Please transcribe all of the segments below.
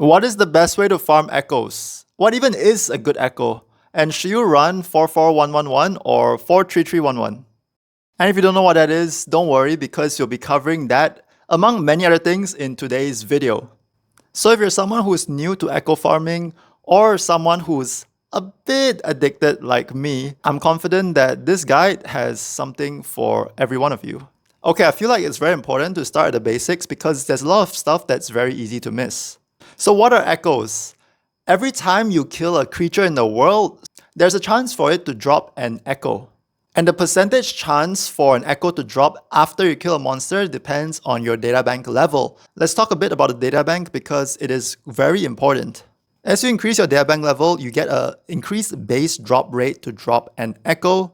What is the best way to farm echoes? What even is a good echo? And should you run 44111 or 43311? And if you don't know what that is, don't worry because you'll be covering that among many other things in today's video. So if you're someone who's new to echo farming or someone who's a bit addicted like me, I'm confident that this guide has something for every one of you. Okay, I feel like it's very important to start at the basics because there's a lot of stuff that's very easy to miss. So what are echoes? Every time you kill a creature in the world, there's a chance for it to drop an echo. And the percentage chance for an echo to drop after you kill a monster depends on your databank level. Let's talk a bit about the databank because it is very important. As you increase your databank level, you get an increased base drop rate to drop an echo,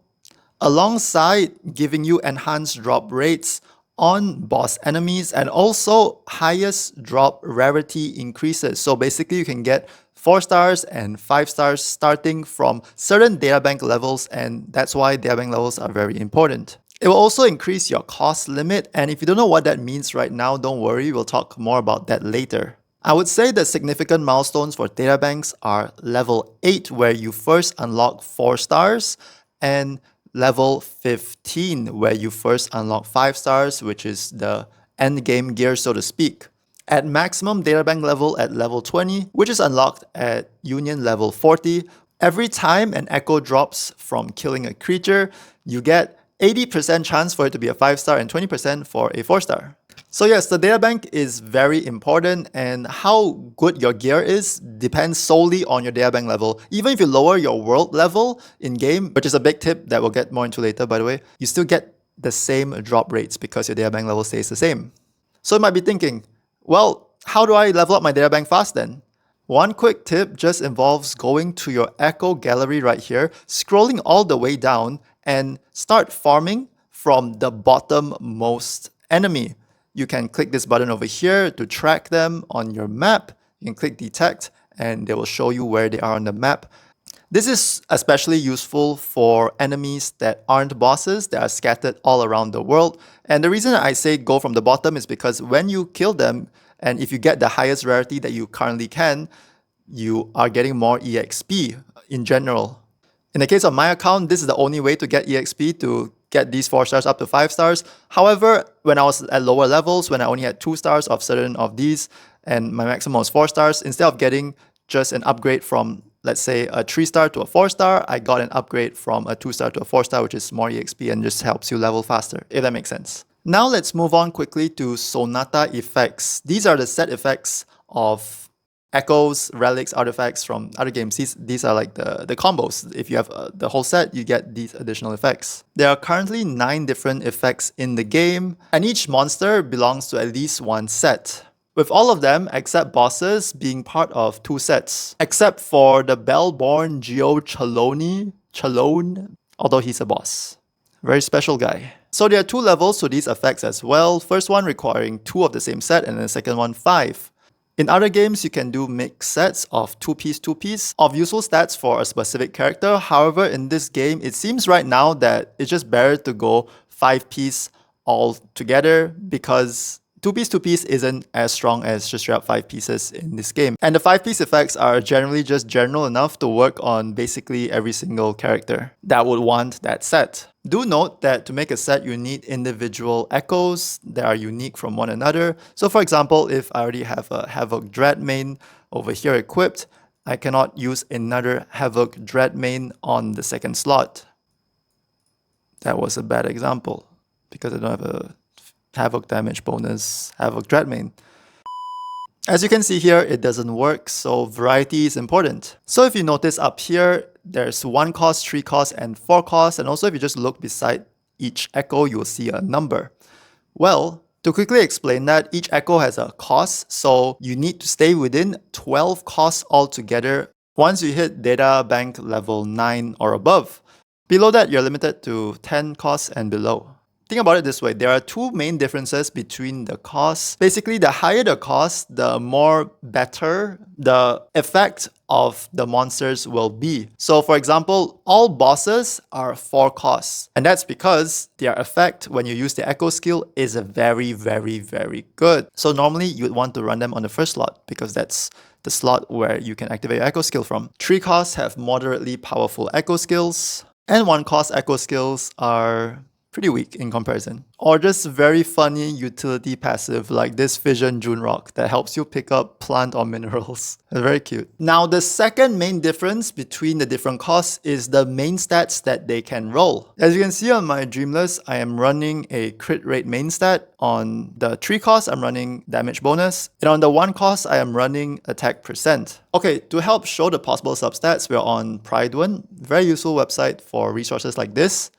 alongside giving you enhanced drop rates on boss enemies and also highest drop rarity increases. So basically you can get 4 stars and 5 stars starting from certain databank levels, and that's why databank levels are very important. It will also increase your cost limit, and if you don't know what that means right now, don't worry, we'll talk more about that later. I would say the significant milestones for databanks are level 8 where you first unlock 4 stars and level 15 where you first unlock 5 stars, which is the end game gear so to speak. At maximum databank level at level 20, which is unlocked at Union level 40, every time an echo drops from killing a creature, you get 80% chance for it to be a 5 star and 20% for a 4 star. So yes, the databank is very important, and how good your gear is depends solely on your databank level. Even if you lower your world level in-game, which is a big tip that we'll get more into later by the way, you still get the same drop rates because your databank level stays the same. So you might be thinking, well, how do I level up my databank fast then? One quick tip just involves going to your echo gallery right here, scrolling all the way down, and start farming from the bottommost enemy. You can click this button over here to track them on your map. You can click detect and they will show you where they are on the map. This is especially useful for enemies that aren't bosses, that are scattered all around the world. And the reason I say go from the bottom is because when you kill them, and if you get the highest rarity that you currently can, you are getting more EXP in general. In the case of my account, this is the only way to get EXP to get these 4 stars up to 5 stars. However, when I was at lower levels, when I only had 2 stars of certain of these, and my maximum was 4 stars, instead of getting just an upgrade from, let's say, a 3 star to a 4 star, I got an upgrade from a 2 star to a 4 star, which is more EXP and just helps you level faster, if that makes sense. Now let's move on quickly to Sonata Effects. These are the set effects of echoes, relics, artifacts from other games. These are like the combos. If you have the whole set, you get these additional effects. There are currently 9 different effects in the game, and each monster belongs to at least one set, with all of them except bosses being part of 2 sets, except for the Bellborn Chalone, although he's a boss. Very special guy. So there are 2 levels to these effects as well. First one requiring 2 of the same set, and then the second one 5. In other games, you can do mixed sets of 2-piece of useful stats for a specific character. However, in this game, it seems right now that it's just better to go 5-piece all together because 2-piece isn't as strong as just straight up 5 pieces in this game. And the 5-piece effects are generally just general enough to work on basically every single character that would want that set. Do note that to make a set, you need individual echoes that are unique from one another. So for example, if I already have a Havoc Dread main over here equipped, I cannot use another Havoc Dread main on the second slot. That was a bad example because I don't have a Havoc damage bonus Havoc Dread main. As you can see here, it doesn't work, so variety is important. So if you notice up here, there's 1 cost, 3 cost, and 4 cost, and also if you just look beside each echo, you'll see a number. Well, to quickly explain that, each echo has a cost, so you need to stay within 12 costs altogether once you hit Databank level 9 or above. Below that, you're limited to 10 costs and below. Think about it this way, there are 2 main differences between the costs. Basically, the higher the cost, the more better the effect of the monsters will be. So for example, all bosses are 4 costs. And that's because their effect when you use the echo skill is very, very, very good. So normally you would want to run them on the first slot because that's the slot where you can activate your echo skill from. 3 costs have moderately powerful echo skills, and 1 cost echo skills are pretty weak in comparison. Or just very funny utility passive like this Fission June Rock that helps you pick up plant or minerals. Very cute. Now the second main difference between the different costs is the main stats that they can roll. As you can see on my Dreamless, I am running a crit rate main stat. On the 3 cost, I'm running damage bonus. And on the 1 cost, I am running attack percent. Okay, to help show the possible substats, we're on Pride1. Very useful website for resources like this.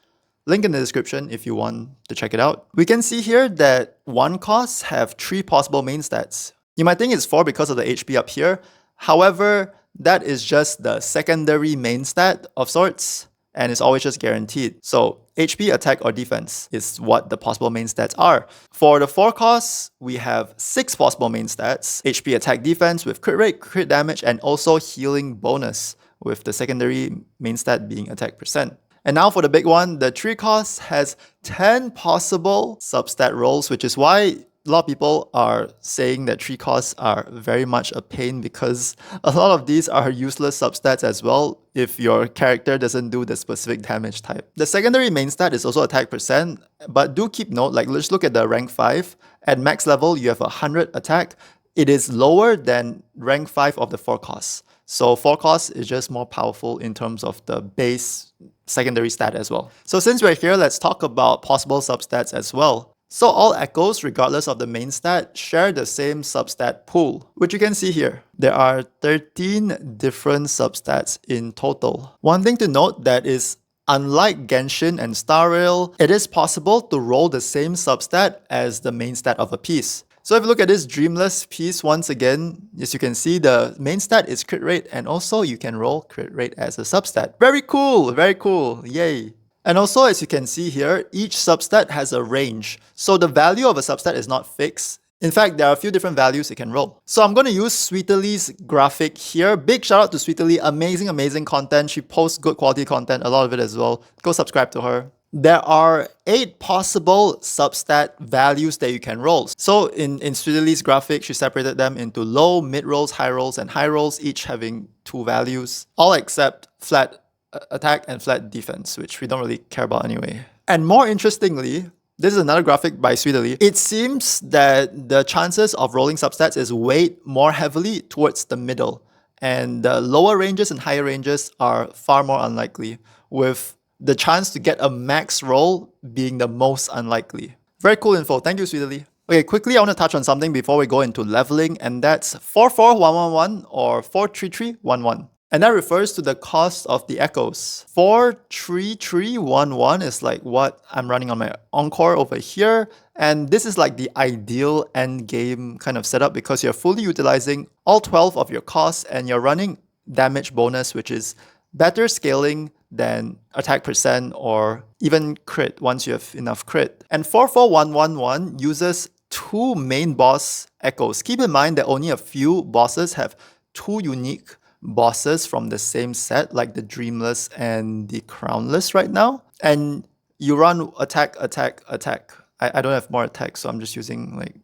Link in the description if you want to check it out. We can see here that 1 costs have 3 possible main stats. You might think it's 4 because of the HP up here. However, that is just the secondary main stat of sorts, and it's always just guaranteed. So HP, attack, or defense is what the possible main stats are. For the 4 costs, we have 6 possible main stats. HP, attack, defense with crit rate, crit damage, and also healing bonus, with the secondary main stat being attack percent. And now for the big one, the 3 costs has 10 possible substat rolls, which is why a lot of people are saying that 3 costs are very much a pain because a lot of these are useless substats as well if your character doesn't do the specific damage type. The secondary main stat is also attack percent, but do keep note, like let's look at the rank 5. At max level, you have 100 attack. It is lower than rank 5 of the 4 costs. So 4 costs is just more powerful in terms of the base secondary stat as well. So since we're here, let's talk about possible substats as well. So all echoes, regardless of the main stat, share the same substat pool, which you can see here. There are 13 different substats in total. One thing to note that is, unlike Genshin and Star Rail, it is possible to roll the same substat as the main stat of a piece. So if you look at this Dreamless piece once again, as you can see, the main stat is crit rate, and also you can roll crit rate as a substat. Very cool, yay. And also, as you can see here, each substat has a range. So the value of a substat is not fixed. In fact, there are a few different values it can roll. So I'm going to use Sweetely's graphic here. Big shout out to Sweetely, amazing content. She posts good quality content, a lot of it as well. Go subscribe to her. There are 8 possible substat values that you can roll. So in Sweetely's graphic, she separated them into low, mid rolls, high rolls, and high rolls, each having 2 values, all except flat attack and flat defense, which we don't really care about anyway. And more interestingly, this is another graphic by Sweetely. It seems that the chances of rolling substats is weighed more heavily towards the middle, and the lower ranges and higher ranges are far more unlikely, with the chance to get a max roll being the most unlikely. Very cool info. Thank you, Sweetely. Okay, quickly, I want to touch on something before we go into leveling, and that's 44111 or 43311. And that refers to the cost of the echoes. 43311 is like what I'm running on my Encore over here. And this is like the ideal end game kind of setup because you're fully utilizing all 12 of your costs and you're running damage bonus, which is better scaling than attack percent or even crit once you have enough crit. And 44111 uses 2 main boss echoes. Keep in mind that only a few bosses have 2 unique bosses from the same set, like the Dreamless and the Crownless right now. And you run attack. I don't have more attack, so I'm just using like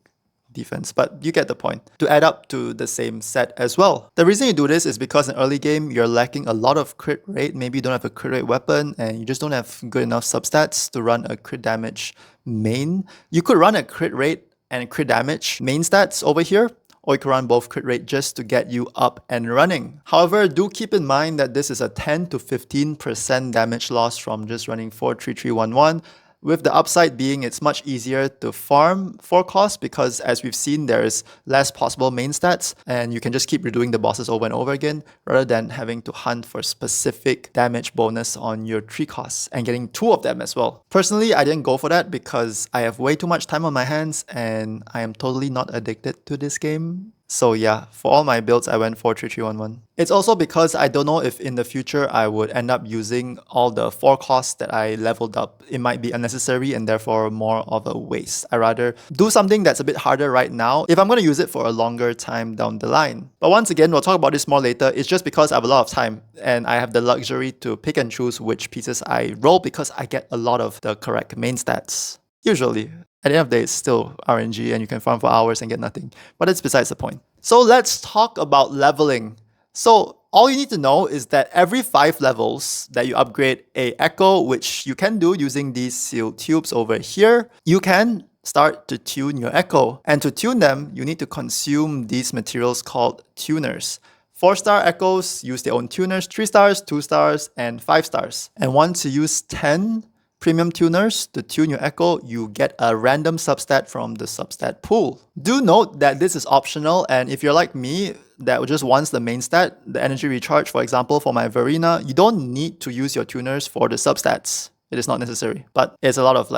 defense, but you get the point, to add up to the same set as well. The reason you do this is because in early game, you're lacking a lot of crit rate. Maybe you don't have a crit rate weapon and you just don't have good enough substats to run a crit damage main. You could run a crit rate and crit damage main stats over here, or you can run both crit rate just to get you up and running. However, do keep in mind that this is a 10 to 15% damage loss from just running 43311, with the upside being it's much easier to farm for cost because as we've seen, there is less possible main stats and you can just keep redoing the bosses over and over again rather than having to hunt for specific damage bonus on your 3 costs and getting 2 of them as well. Personally, I didn't go for that because I have way too much time on my hands and I am totally not addicted to this game. So yeah, for all my builds, I went 43311. It's also because I don't know if in the future I would end up using all the 4 costs that I leveled up. It might be unnecessary and therefore more of a waste. I rather do something that's a bit harder right now if I'm going to use it for a longer time down the line. But once again, we'll talk about this more later. It's just because I have a lot of time and I have the luxury to pick and choose which pieces I roll because I get a lot of the correct main stats. Usually. At the end of the day, it's still RNG and you can farm for hours and get nothing. But it's besides the point. So let's talk about leveling. So all you need to know is that every 5 levels that you upgrade a echo, which you can do using these sealed tubes over here, you can start to tune your echo. And to tune them, you need to consume these materials called tuners. 4-star echoes use their own tuners, 3 stars, 2 stars, and 5 stars. And once you use 10 premium tuners to tune your echo, you get a random substat from the substat pool. Do note that this is optional, and if you're like me, that just wants the main stat, the energy recharge, for example, for my Verena, you don't need to use your tuners for the substats. It is not necessary, but it's a lot of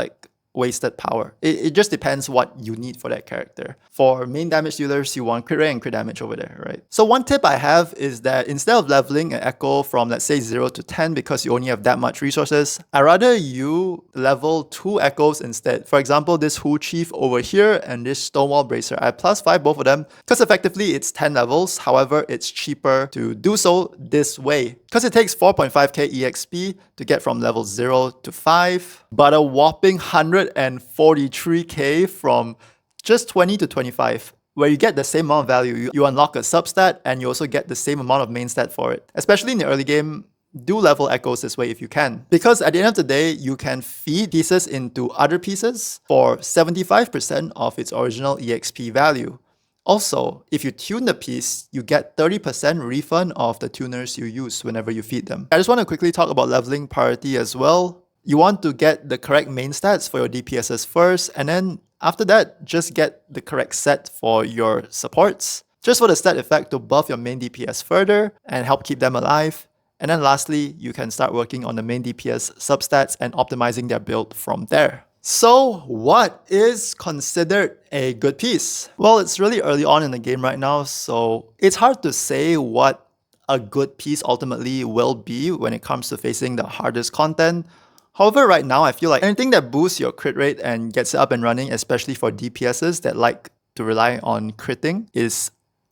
wasted power. It just depends what you need for that character. For main damage dealers, you want crit rate and crit damage over there, right? So one tip I have is that instead of leveling an echo from let's say 0 to 10 because you only have that much resources, I rather you level 2 echoes instead. For example, this Hu Chief over here and this Stonewall Bracer. I +5 both of them because effectively it's 10 levels. However, it's cheaper to do so this way because it takes 4.5k EXP to get from level 0 to 5, but a whopping 143k from just 20 to 25, where you get the same amount of value. You unlock a substat and you also get the same amount of main stat for it. Especially in the early game, do level echoes this way if you can. Because at the end of the day, you can feed pieces into other pieces for 75% of its original EXP value. Also, if you tune the piece, you get 30% refund of the tuners you use whenever you feed them. I just want to quickly talk about leveling priority as well. You want to get the correct main stats for your DPSs first, and then after that, just get the correct set for your supports, just for the stat effect to buff your main DPS further and help keep them alive. And then lastly, you can start working on the main DPS substats and optimizing their build from there. So what is considered a good piece? Well, it's really early on in the game right now, so it's hard to say what a good piece ultimately will be when it comes to facing the hardest content. However, right now, I feel like anything that boosts your crit rate and gets it up and running, especially for DPSs that like to rely on critting, is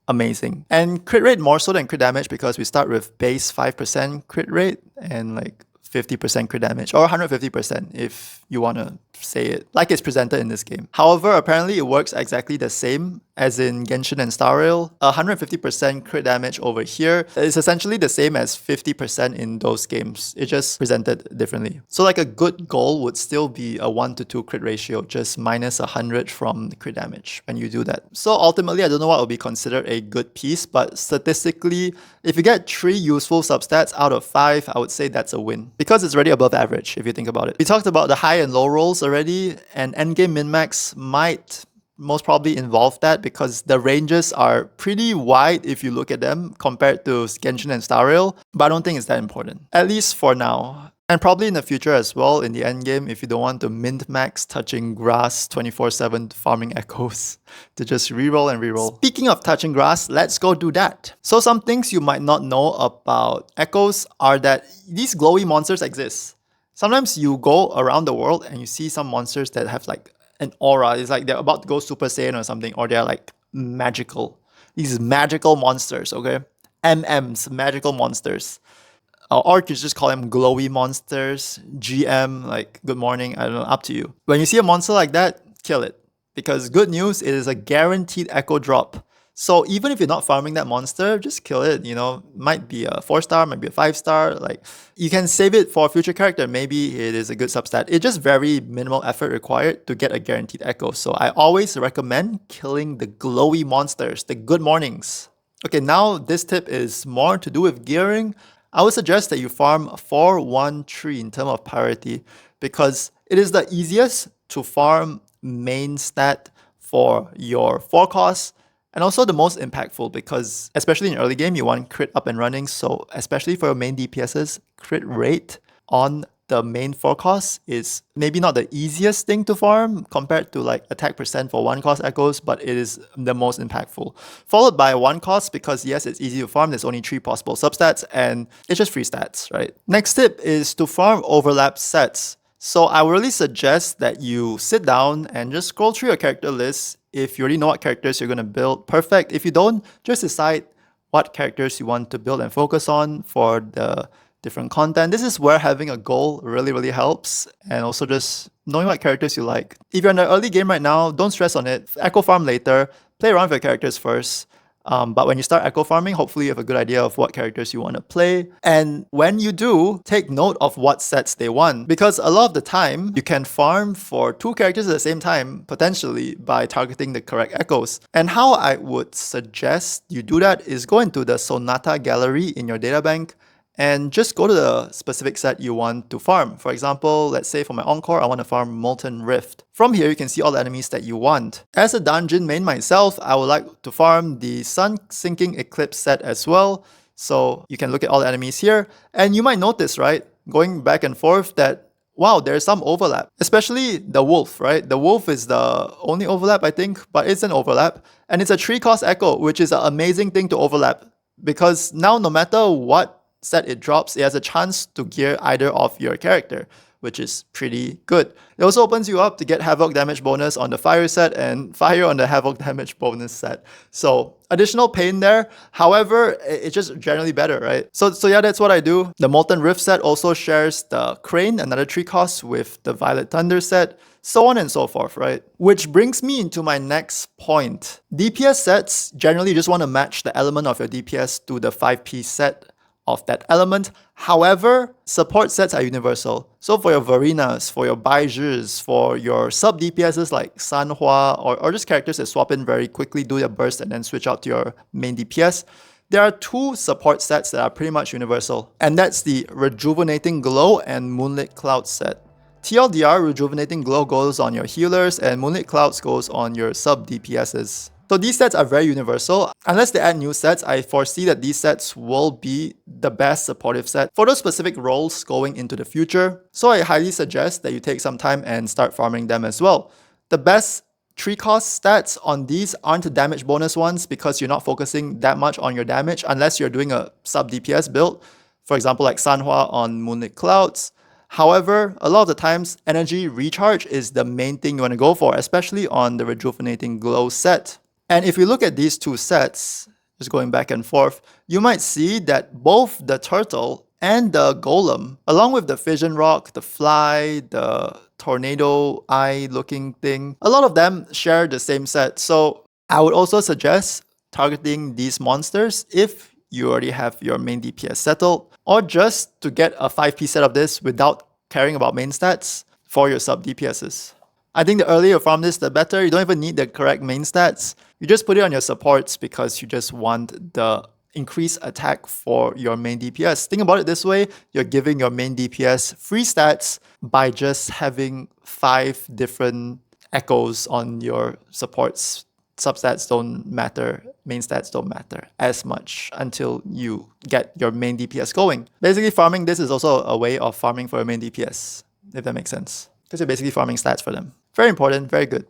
amazing. And crit rate more so than crit damage because we start with base 5% crit rate and 50% crit damage, or 150% if you want to say it like it's presented in this game. However, apparently it works exactly the same as in Genshin and Star Rail. 150% crit damage over here is essentially the same as 50% in those games. It's just presented differently. So a good goal would still be a 1 to 2 crit ratio, just minus 100 from the crit damage when you do that. So ultimately, I don't know what would be considered a good piece, but statistically, if you get 3 useful substats out of 5, I would say that's a win. Because it's already above average, if you think about it. We talked about the high and low rolls already, and endgame min-max might most probably involve that because the ranges are pretty wide if you look at them compared to Genshin and Star Rail, but I don't think it's that important, at least for now. And probably in the future as well, in the endgame, if you don't want to min-max touching grass 24/7 farming echoes, to just reroll and reroll. Speaking of touching grass, let's go do that. So some things you might not know about echoes are that these glowy monsters exist. Sometimes you go around the world and you see some monsters that have an aura. It's like they're about to go Super Saiyan or something, or they're magical. These magical monsters, okay? MMs, magical monsters. Or you just call them glowy monsters, GM, good morning, I don't know, up to you. When you see a monster like that, kill it. Because good news, it is a guaranteed echo drop. So even if you're not farming that monster, just kill it, might be a 4-star, might be a 5-star, you can save it for a future character. Maybe it is a good substat. It's just very minimal effort required to get a guaranteed echo. So I always recommend killing the glowy monsters, the good mornings. Okay, now this tip is more to do with gearing. I would suggest that you farm 4-1-3 in terms of priority because it is the easiest to farm main stat for your 4 costs and also the most impactful because especially in early game, you want crit up and running. So especially for your main DPSs, crit rate on the main 4 costs is maybe not the easiest thing to farm compared to like attack percent for 1 cost echoes, but it is the most impactful. Followed by 1 cost because yes, it's easy to farm, there's only 3 possible substats and it's just free stats, right? Next tip is to farm overlap sets. So I would really suggest that you sit down and just scroll through your character list. If you already know what characters you're going to build, perfect. If you don't, just decide what characters you want to build and focus on for the different content. This is where having a goal really helps, and also just knowing what characters you like. If you're in the early game right now, don't stress on it. Echo farm later. Play around with your characters first. But when you start echo farming, hopefully you have a good idea of what characters you want to play. And when you do, take note of what sets they want. Because a lot of the time, you can farm for 2 characters at the same time, potentially, by targeting the correct echoes. And how I would suggest you do that is go into the Sonata gallery in your databank and just go to the specific set you want to farm. For example, let's say for my Encore, I want to farm Molten Rift. From here, you can see all the enemies that you want. As a dungeon main myself, I would like to farm the Sun Sinking Eclipse set as well. So you can look at all the enemies here. And you might notice, right, going back and forth that, wow, there's some overlap. Especially the Wolf, right? The Wolf is the only overlap, I think, but it's an overlap. And it's a 3 cost echo, which is an amazing thing to overlap. Because now no matter what set it drops, it has a chance to gear either of your character, which is pretty good. It also opens you up to get Havoc damage bonus on the Fire set and Fire on the Havoc damage bonus set. So additional pain there. However, it's just generally better, right? So yeah, that's what I do. The Molten Rift set also shares the Crane, another 3 costs, with the Violet Thunder set, so on and so forth, right? Which brings me into my next point. DPS sets generally just want to match the element of your DPS to the 5-piece set of that element. However, support sets are universal. So for your Varinas, for your Baizhis, for your sub DPSs like Sanhua, or just characters that swap in very quickly, do your burst and then switch out to your main DPS, there are 2 support sets that are pretty much universal. And that's the Rejuvenating Glow and Moonlit Cloud set. TLDR, Rejuvenating Glow goes on your healers and Moonlit Clouds goes on your sub DPSs. So these sets are very universal. Unless they add new sets, I foresee that these sets will be the best supportive set for those specific roles going into the future. So I highly suggest that you take some time and start farming them as well. The best 3 cost stats on these aren't the damage bonus ones because you're not focusing that much on your damage unless you're doing a sub DPS build. For example, like Sanhua on Moonlit Clouds. However, a lot of the times, energy recharge is the main thing you want to go for, especially on the Rejuvenating Glow set. And if you look at these 2 sets, just going back and forth, you might see that both the Turtle and the Golem, along with the Fission Rock, the Fly, the Tornado Eye looking thing, a lot of them share the same set. So I would also suggest targeting these monsters if you already have your main DPS settled, or just to get a 5-piece set of this without caring about main stats for your sub DPSs. I think the earlier you farm this, the better. You don't even need the correct main stats. You just put it on your supports because you just want the increased attack for your main DPS. Think about it this way. You're giving your main DPS free stats by just having 5 different echoes on your supports. Substats don't matter. Main stats don't matter as much until you get your main DPS going. Basically, farming this is also a way of farming for your main DPS, if that makes sense. Because you're basically farming stats for them. Very important, very good.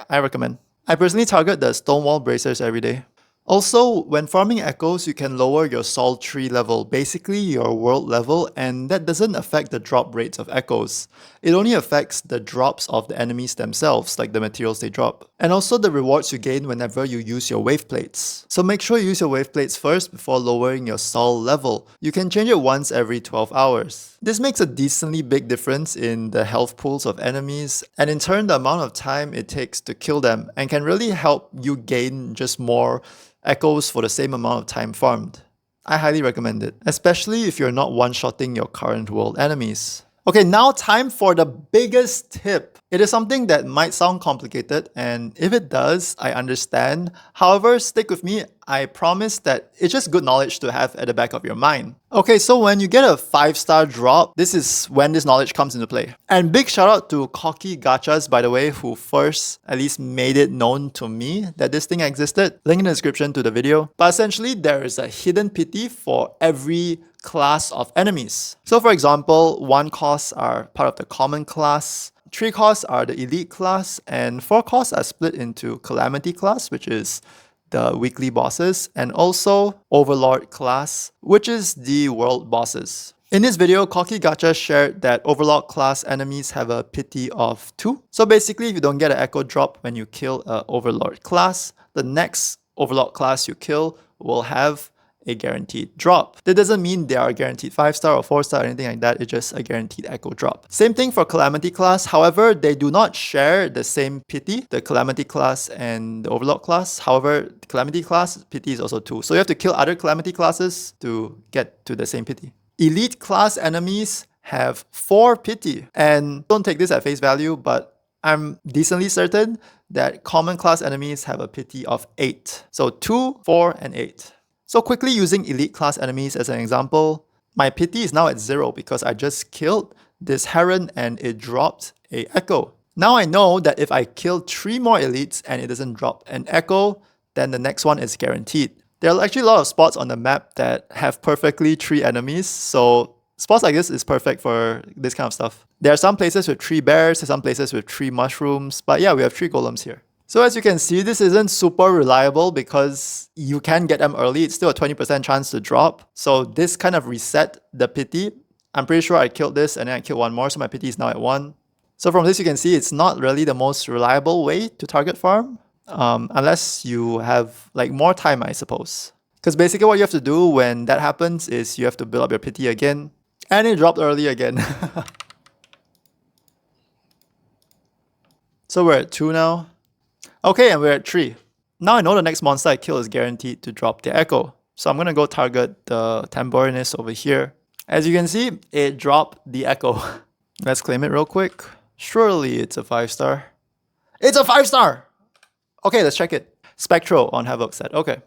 I recommend. I personally target the Stonewall Bracers every day. Also, when farming echoes, you can lower your Sol tree level, basically your world level, and that doesn't affect the drop rates of echoes. It only affects the drops of the enemies themselves, like the materials they drop. And also the rewards you gain whenever you use your wave plates. So make sure you use your wave plates first before lowering your Sol level. You can change it once every 12 hours. This makes a decently big difference in the health pools of enemies, and in turn the amount of time it takes to kill them, and can really help you gain just more echoes for the same amount of time farmed. I highly recommend it, especially if you're not one-shotting your current world enemies. Okay, now time for the biggest tip. It is something that might sound complicated, and if it does, I understand. However, stick with me. I promise that it's just good knowledge to have at the back of your mind. Okay, so when you get a 5-star drop, this is when this knowledge comes into play. And big shout out to Cocky Gachas, by the way, who first at least made it known to me that this thing existed. Link in the description to the video. But essentially, there is a hidden pity for every class of enemies. So for example, 1 costs are part of the common class, 3 costs are the elite class, and 4 costs are split into calamity class, which is the weekly bosses, and also overlord class, which is the world bosses. In this video, Cocky Gacha shared that overlord class enemies have a pity of 2. So basically, if you don't get an echo drop when you kill an overlord class, the next overlord class you kill will have a guaranteed drop. That doesn't mean they are guaranteed 5-star or 4-star or anything like that, it's just a guaranteed echo drop. Same thing for calamity class, however, they do not share the same pity, the calamity class and the overlord class. However, the calamity class pity is also 2. So you have to kill other calamity classes to get to the same pity. Elite class enemies have 4 pity, and don't take this at face value, but I'm decently certain that common class enemies have a pity of 8. So 2, 4, and 8. So quickly using elite class enemies as an example, my pity is now at 0 because I just killed this heron and it dropped a echo. Now I know that if I kill 3 more elites and it doesn't drop an echo, then the next one is guaranteed. There are actually a lot of spots on the map that have perfectly 3 enemies, so spots like this is perfect for this kind of stuff. There are some places with 3 bears, some places with 3 mushrooms, but yeah, we have 3 golems here. So as you can see, this isn't super reliable because you can get them early. It's still a 20% chance to drop. So this kind of reset the pity. I'm pretty sure I killed this and then I killed 1 more, so my pity is now at 1. So from this you can see it's not really the most reliable way to target farm. Unless you have like more time, I suppose. Because basically what you have to do when that happens is you have to build up your pity again. And it dropped early again. So we're at 2 now. Okay, and we're at 3. Now I know the next monster I kill is guaranteed to drop the echo. So I'm going to go target the tambourinist over here. As you can see, it dropped the echo. Let's claim it real quick. Surely it's a 5-star. It's a 5-star! Okay, let's check it. Spectral on Havoc set. Okay.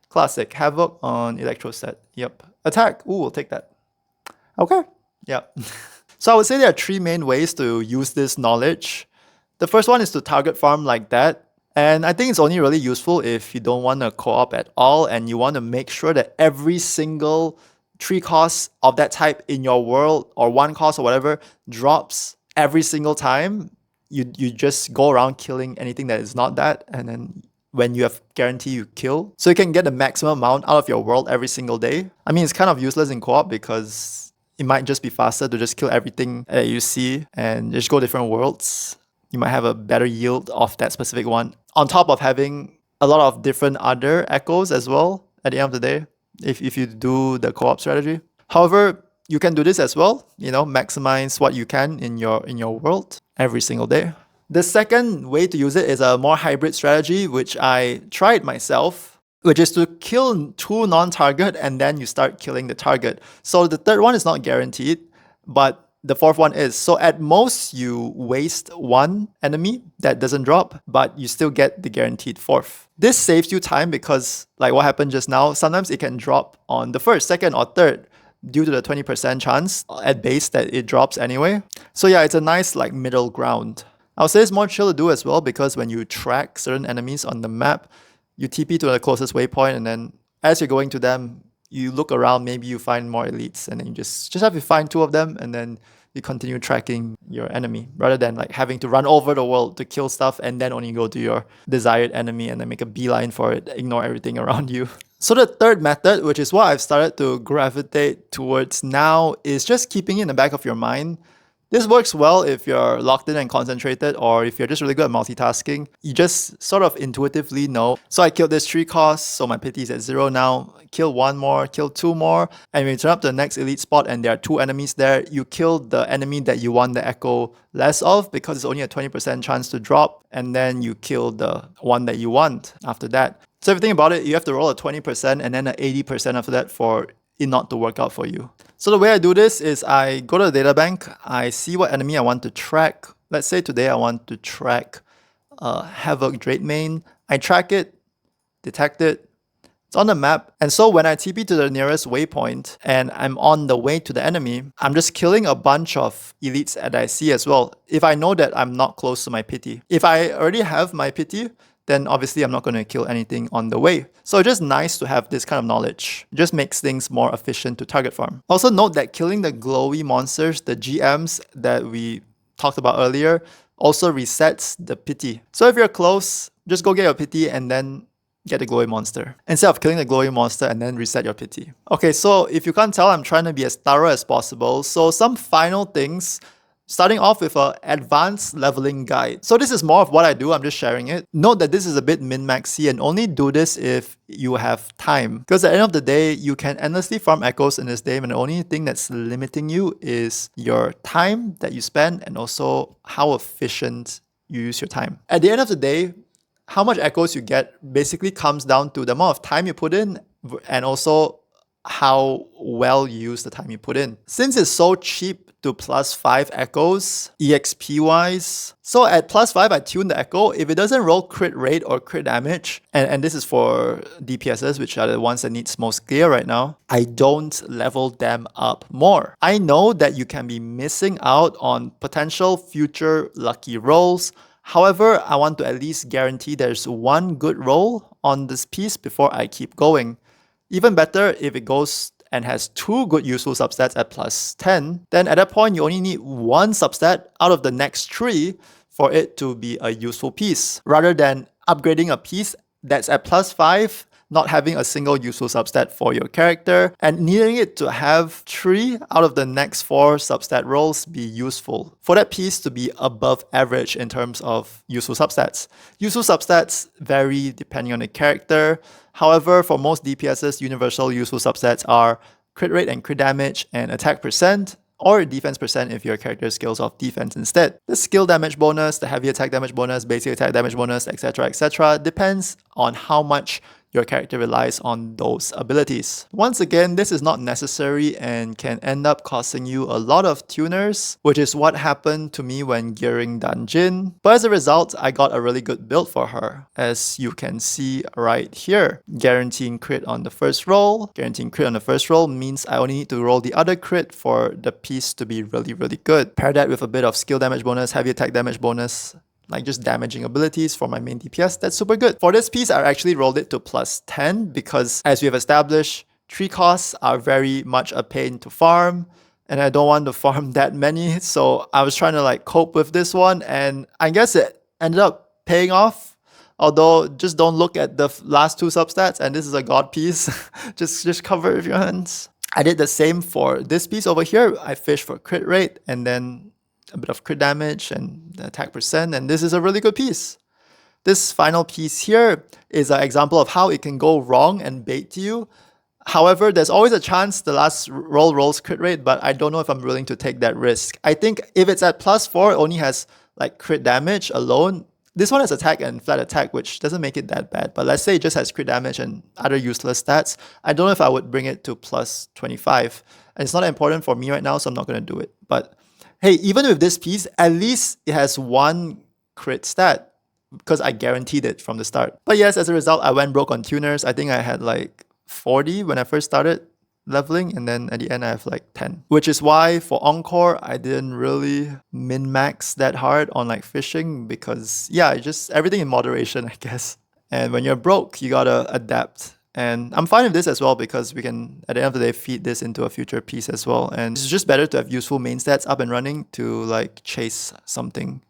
Classic. Havoc on Electro set. Yep. Attack. Ooh, we'll take that. Okay. Yep. So I would say there are 3 main ways to use this knowledge. The first one is to target farm like that. And I think it's only really useful if you don't want to co-op at all and you want to make sure that every single 3 costs of that type in your world or 1 cost or whatever drops every single time. You just go around killing anything that is not that, and then when you have guarantee you kill. So you can get the maximum amount out of your world every single day. I mean, it's kind of useless in co-op because it might just be faster to just kill everything that you see and just go different worlds. You might have a better yield of that specific one. On top of having a lot of different other echoes as well at the end of the day, if you do the co-op strategy. However, you can do this as well, maximize what you can in your world every single day. The second way to use it is a more hybrid strategy, which I tried myself, which is to kill 2 non-target and then you start killing the target. So the third one is not guaranteed, but the fourth one is. So at most, you waste 1 enemy that doesn't drop, but you still get the guaranteed 4th. This saves you time because, like what happened just now, sometimes it can drop on the 1st, 2nd, or 3rd due to the 20% chance at base that it drops anyway. So yeah, it's a nice like middle ground. I would say it's more chill to do as well because when you track certain enemies on the map, you TP to the closest waypoint and then as you're going to them, you look around, maybe you find more elites and then you just have to find 2 of them and then you continue tracking your enemy rather than like having to run over the world to kill stuff and then only go to your desired enemy and then make a beeline for it, ignore everything around you. So the third method, which is what I've started to gravitate towards now, is just keeping it in the back of your mind. This works well if you're locked in and concentrated, or if you're just really good at multitasking. You just sort of intuitively know. So I killed this 3 costs, so my pity is at 0 now. Kill 1 more, kill 2 more, and when you turn up to the next elite spot and there are 2 enemies there, you kill the enemy that you want the echo less of because it's only a 20% chance to drop, and then you kill the one that you want after that. So if you think about it, you have to roll a 20% and then an 80% after that for it not to work out for you. So the way I do this is I go to the databank, I see what enemy I want to track. Let's say today I want to track Havoc Drake main. I track it, detect it, it's on the map. And so when I TP to the nearest waypoint and I'm on the way to the enemy, I'm just killing a bunch of elites that I see as well, if I know that I'm not close to my pity. If I already have my pity, then obviously I'm not going to kill anything on the way. So it's just nice to have this kind of knowledge. It just makes things more efficient to target farm. Also note that killing the glowy monsters, the GMs that we talked about earlier, also resets the pity. So if you're close, just go get your pity and then get the glowy monster, instead of killing the glowy monster and then reset your pity. Okay, so if you can't tell, I'm trying to be as thorough as possible. So some final things, starting off with an advanced leveling guide. So this is more of what I do, I'm just sharing it. Note that this is a bit min-maxy and only do this if you have time. Because at the end of the day, you can endlessly farm echoes in this game and the only thing that's limiting you is your time that you spend and also how efficient you use your time. At the end of the day, how much echoes you get basically comes down to the amount of time you put in and also how well you use the time you put in. Since it's so cheap to +5 echoes, EXP wise, so at +5 I tune the echo. If it doesn't roll crit rate or crit damage, and this is for DPSs, which are the ones that needs most clear right now, I don't level them up more. I know that you can be missing out on potential future lucky rolls. However, I want to at least guarantee there's one good roll on this piece before I keep going. Even better if it goes and has 2 good useful substats at +10, then at that point you only need 1 substat out of the next 3 for it to be a useful piece, rather than upgrading a piece that's at +5, not having a single useful substat for your character, and needing it to have 3 out of the next 4 substat rolls be useful, for that piece to be above average in terms of useful substats. Useful substats vary depending on the character. However, for most DPSs, universal useful substats are crit rate and crit damage and attack percent, or defense percent if your character skills off defense instead. The skill damage bonus, the heavy attack damage bonus, basic attack damage bonus, etc. depends on how much your character relies on those abilities. Once again, this is not necessary and can end up costing you a lot of tuners, which is what happened to me when gearing Dungeon. But as a result, I got a really good build for her, as you can see right here. Guaranteeing crit on the first roll. Guaranteeing crit on the first roll means I only need to roll the other crit for the piece to be really good. Pair that with a bit of skill damage bonus, heavy attack damage bonus, like just damaging abilities for my main DPS, that's super good. For this piece, I actually rolled it to +10 because, as we have established, 3 costs are very much a pain to farm and I don't want to farm that many. So I was trying to like cope with this one and I guess it ended up paying off. Although just don't look at the last 2 substats, and this is a god piece. just cover it with your hands. I did the same for this piece over here. I fished for crit rate and then a bit of crit damage and attack percent, and this is a really good piece. This final piece here is an example of how it can go wrong and bait you. However, there's always a chance the last roll rolls crit rate, but I don't know if I'm willing to take that risk. I think if it's at +4, it only has like crit damage alone. This one has attack and flat attack, which doesn't make it that bad. But let's say it just has crit damage and other useless stats. I don't know if I would bring it to +25. And it's not important for me right now, so I'm not going to do it. But hey, even with this piece, at least it has 1 crit stat because I guaranteed it from the start. But yes, as a result, I went broke on tuners. I think I had like 40 when I first started leveling, and then at the end I have like 10. Which is why for Encore, I didn't really min-max that hard on like fishing because yeah, just everything in moderation, I guess. And when you're broke, you gotta adapt. And I'm fine with this as well because we can, at the end of the day, feed this into a future piece as well. And it's just better to have useful main stats up and running to like chase something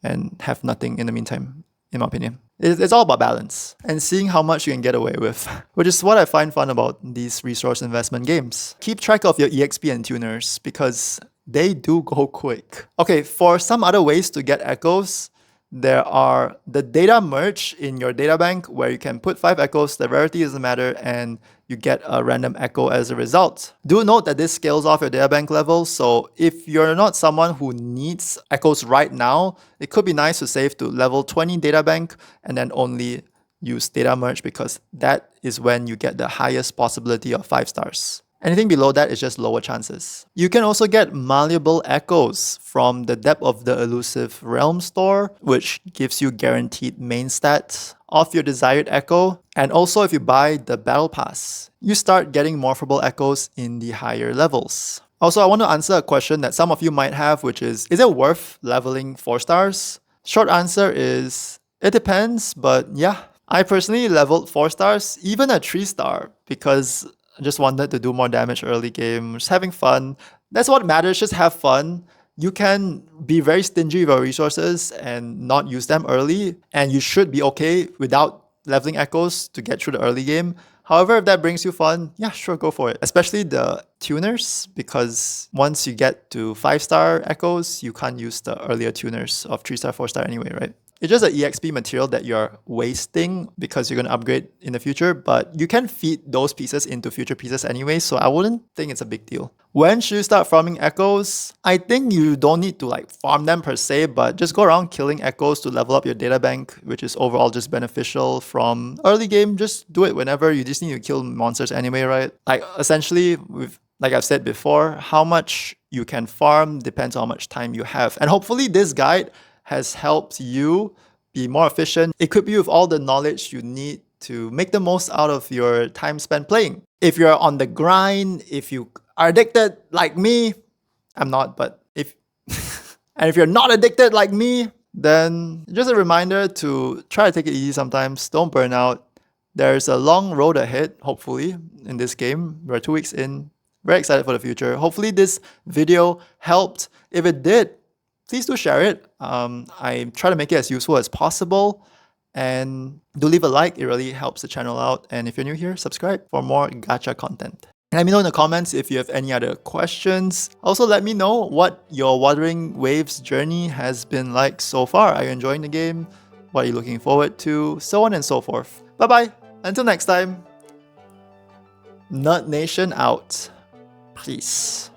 and have nothing in the meantime, in my opinion. It's all about balance and seeing how much you can get away with, which is what I find fun about these resource investment games. Keep track of your EXP and tuners because they do go quick. Okay, for some other ways to get echoes, there are the data merge in your databank where you can put 5 echoes, the rarity doesn't matter, and you get a random echo as a result. Do note that this scales off your databank level, so if you're not someone who needs echoes right now, it could be nice to save to level 20 databank and then only use data merge because that is when you get the highest possibility of 5 stars. Anything below that is just lower chances. You can also get malleable echoes from the Depth of the Elusive Realm store, which gives you guaranteed main stats of your desired echo. And also if you buy the Battle Pass, you start getting morphable echoes in the higher levels. Also, I want to answer a question that some of you might have, which is it worth leveling 4 stars? Short answer is It depends, but yeah. I personally leveled 4 stars, even a 3 star, because I just wanted to do more damage early game, just having fun. That's what matters, just have fun. You can be very stingy with your resources and not use them early, and you should be okay without leveling echoes to get through the early game. However, if that brings you fun, yeah, sure, go for it. Especially the tuners, because once you get to 5-star echoes, you can't use the earlier tuners of 3-star, 4-star anyway, right? It's just an EXP material that you're wasting because you're going to upgrade in the future, but you can feed those pieces into future pieces anyway, so I wouldn't think it's a big deal. When should you start farming echoes? I think you don't need to like farm them per se, but just go around killing echoes to level up your databank, which is overall just beneficial from early game. Just do it whenever. You just need to kill monsters anyway, right? Like essentially, like I've said before, how much you can farm depends on how much time you have. And hopefully this guide has helped you be more efficient, equip you with all the knowledge you need to make the most out of your time spent playing. If you're on the grind, if you are addicted like me, I'm not, but if and if you're not addicted like me, then just a reminder to try to take it easy sometimes. Don't burn out. There's a long road ahead, hopefully, in this game. We're 2 weeks in. Very excited for the future. Hopefully this video helped. If it did, please do share it. I try to make it as useful as possible. And do leave a like, it really helps the channel out. And if you're new here, subscribe for more gacha content. And let me know in the comments if you have any other questions. Also, let me know what your Wuthering Waves journey has been like so far. Are you enjoying the game? What are you looking forward to? So on and so forth. Bye-bye. Until next time. Nut Nation out. Peace.